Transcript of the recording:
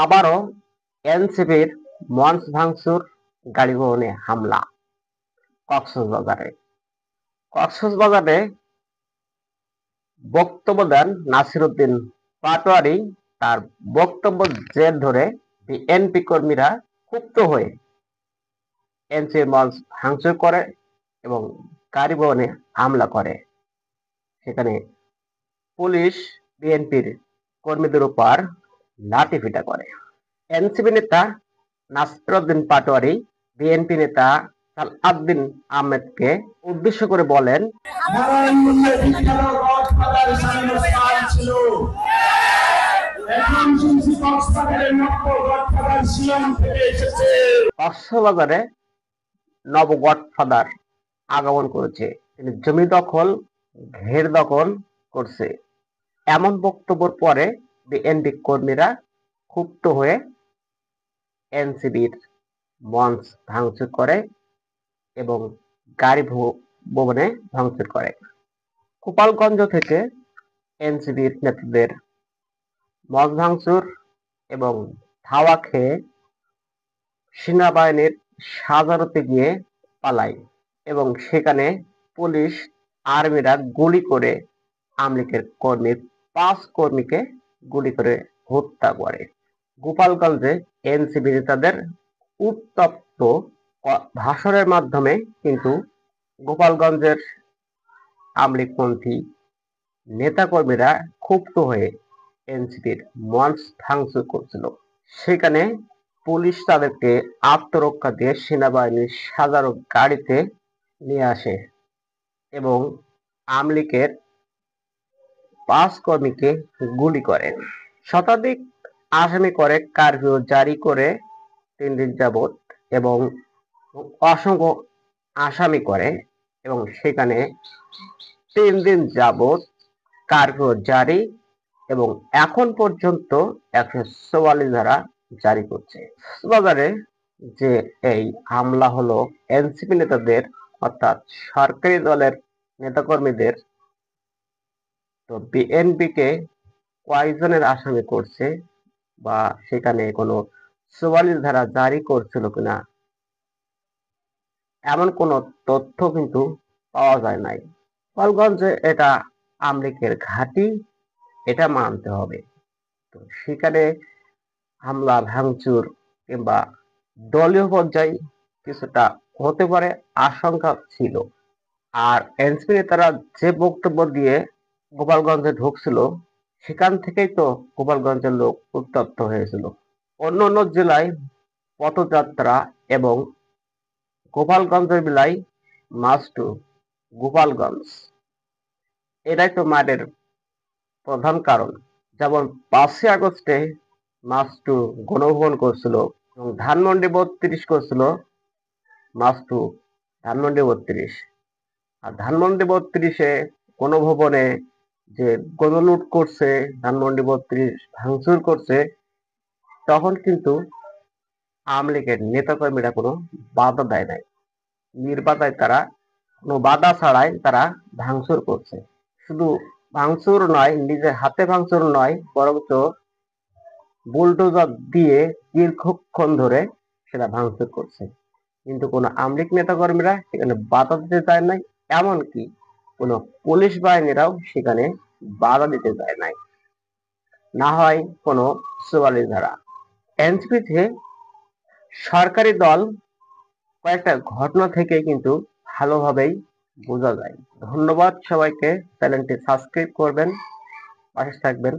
আবারও এনসিপির মঞ্চ ভাঙচুর, গাড়ি ভবনে হামলা কক্সবাজারে। কক্সবাজারে বক্তব্য দেন নাসির উদ্দিন পাটোয়ারি। তার বক্তব্য জের ধরে বিএনপি কর্মীরা ক্ষুব্ধ হয়ে এনসিপির মঞ্চ ভাঙচুর করে এবং গাড়ি ভবনে হামলা করে। সেখানে পুলিশ বিএনপির কর্মীদের উপর লাঠিপেটা করে। এনসিপি নেতা নাসির উদ্দিন পাটোয়ারি বিএনপি নেতা সালাউদ্দিন আহমেদকে উদ্দেশ্য করে বলেন, কক্সবাজারে নব গডফাদার আগমন করেছে, তিনি জমি দখল, ঘের দখল করছে। এমন বক্তব্যের পরে বিএনপি কর্মীরা ক্ষুব্ধ হয়ে এনসিপির মঞ্চ ভাঙচুর করে এবং গাড়ি ভবনে ভাঙচুর করে। গোপালগঞ্জ থেকে এনসিপির নেতাদের মঞ্চ ভাঙচুর এবং ধাওয়া খেয়ে সেনাবাহিনীর সাজারতে গিয়ে পালায় এবং সেখানে পুলিশ আর্মিরা গুলি করে আওয়ামী লীগের 5 কর্মীকে গুলি করে হত্যা করে। গোপালগঞ্জে এনসিপি নেতাদের উত্তপ্ত ভাষণের মাধ্যমে কিন্তু গোপালগঞ্জের আওয়ামী লীগপন্থী নেতাকর্মীরা ক্ষুব্ধ হয়ে এনসিপির মঞ্চ ভাঙচুর করছিল। সেখানে পুলিশ তাদেরকে আত্মরক্ষা দিয়ে সেনাবাহিনীর সাজারো গাড়িতে নিয়ে আসে এবং আওয়ামী লীগের 5 কর্মীকে গুলি করে। শতাধিক আসামি করে কারফিউ জারি করে 3 দিন যাবৎ এবং অসংখ্য আসামি করে এবং সেখানে 3 দিন যাবৎ কারফিউ জারি এবং এখন পর্যন্ত 144 ধারা জারি করছে। কক্সবাজারে যে এই হামলা হলো এনসিপি নেতাদের অর্থাৎ সরকারি দলের নেতাকর্মীদের, তো বিএনপি কে কয়জনের আসামি করছে বা সেখানে কোনো 44 ধারা জারি করছিল কিনা এমন কোনো তথ্য কিন্তু পাওয়া যায় নাই। গোপালগঞ্জে এটা আওয়ামী লীগের ঘাঁটি, এটা মানতে হবে। তো সেখানে হামলা ভাঙচুর কিংবা দলীয় পর্যায়ে কিছুটা হতে পারে আশঙ্কা ছিল। আর এনসিপি নেতারা যে বক্তব্য দিয়ে গোপালগঞ্জে ঢুকছিল সেখান থেকেই তো গোপালগঞ্জের লোক উত্তপ্ত হয়েছিল। অন্য অন্য জেলায় পথযাত্রা এবং গোপালগঞ্জের বেলায় মার্চ টু গোপালগঞ্জ, এটাই তো মারের প্রধান কারণ। যেমন 5ই আগস্টে মার্চ টু গণভবন করছিল এবং ধানমন্ডি 32 করছিল মার্চ টু ধানমন্ডি 32। আর ধানমন্ডি 32-এ গণভবনে যে গণলুট করছে, ধানমন্ডি 32 ভাঙচুর করছে, তখন কিন্তু আওয়ামী লীগের নেতাকর্মীরা কোনো বাধা দেয় নাই। নির্বাধায় তারা কোনো বাধা ছাড়াই তারা ভাঙচুর করছে। শুধু ভাঙচুর নয়, নিজের হাতে ভাঙচুর নয়, বরঞ্চ বুলডোজার দিয়ে দীর্ঘক্ষণ ধরে সেটা ভাঙচুর করছে। কিন্তু কোনো আওয়ামী লীগ নেতাকর্মীরা সেখানে বাধা দিতে চায় নাই, এমনকি কোনো পুলিশ বাহিনীরাও সেখানে বাধা দিতে চায় নাই, না হয় কোনো 44 ধারা। এনসিপিতে সরকারি দল কয়েকটা ঘটনা থেকে কিন্তু ভালোভাবেই বোঝা যায়। ধন্যবাদ সবাইকে। চ্যানেলটি সাবস্ক্রাইব করবেন, পাশে থাকবেন।